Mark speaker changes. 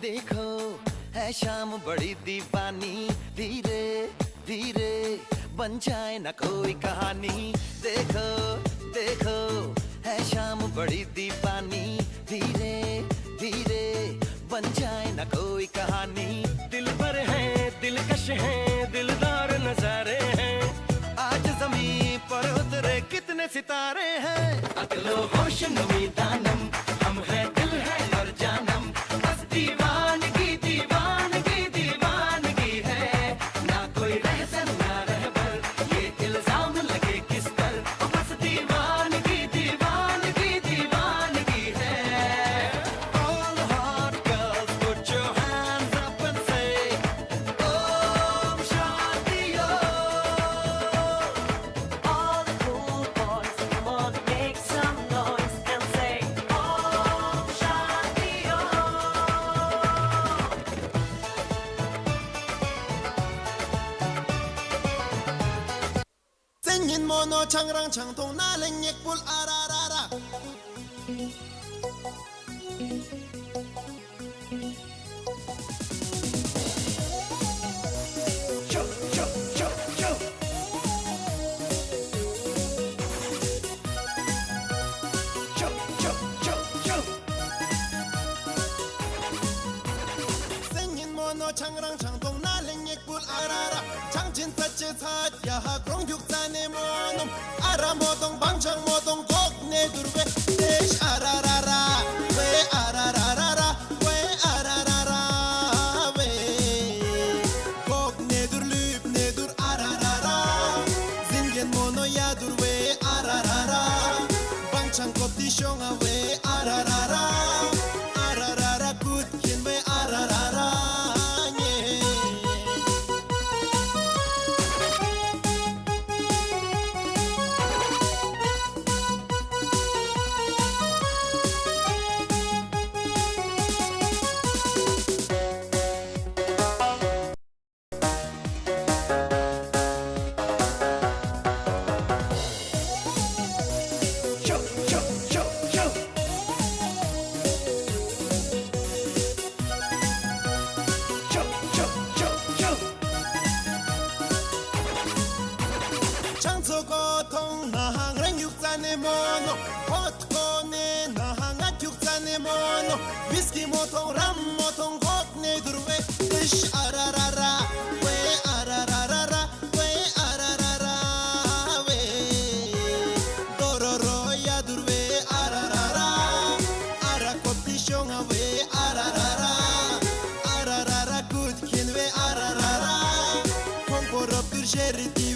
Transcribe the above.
Speaker 1: देखो है शाम बड़ी दीवानी धीरे धीरे बन जाए ना कोई कहानी देखो देखो है शाम बड़ी दीवानी धीरे धीरे बन जाए ना कोई कहानी दिल पर है दिलकश है दिलदार नजारे हैं आज ज़मीं पर उतरे कितने सितारे हैं अकलो होश नमी दानम हम है दिल है और जानम बस दीवानगी दीवानगी दीवानगी है ना कोई रहसन ना रहबर ये इल्जाम लगे किस पर बस दीवानगी दीवानगी दीवानगी है All hot girls put your hands up and say Om Shanti
Speaker 2: All the cool boys, come on, make some noise and say Om Shanti
Speaker 3: Singing mono changrang changtong naling yekpul ararara.
Speaker 1: Cho cho cho cho Cho cho cho cho
Speaker 3: Singing mono changrang changtong naling yekpul arara. Changchin sache chat yaha krong yuk zane monom. Ara modong bangchang modong kok ne durwe. Desh ararara, we arararara, we ararara, we. Kok ne dur lüp ne dur ararara. Zingen mono ya dur we ararara. Bangchang kop di shonga we ararara. Ararara kut kin we ararara. Yeah.
Speaker 1: cho cho cho cho cho cho cho cho
Speaker 3: Changso ko tong na hang rang yuk zane mono hot ko ne na hang at yuk zane mono whisky mo tong ram mo tong kok ne durwe ish ararara we arararara we ararara we dororo ya durwe ararara ara kopti shonga we ararara ararara kut kin we ararara kong porop dur sheriti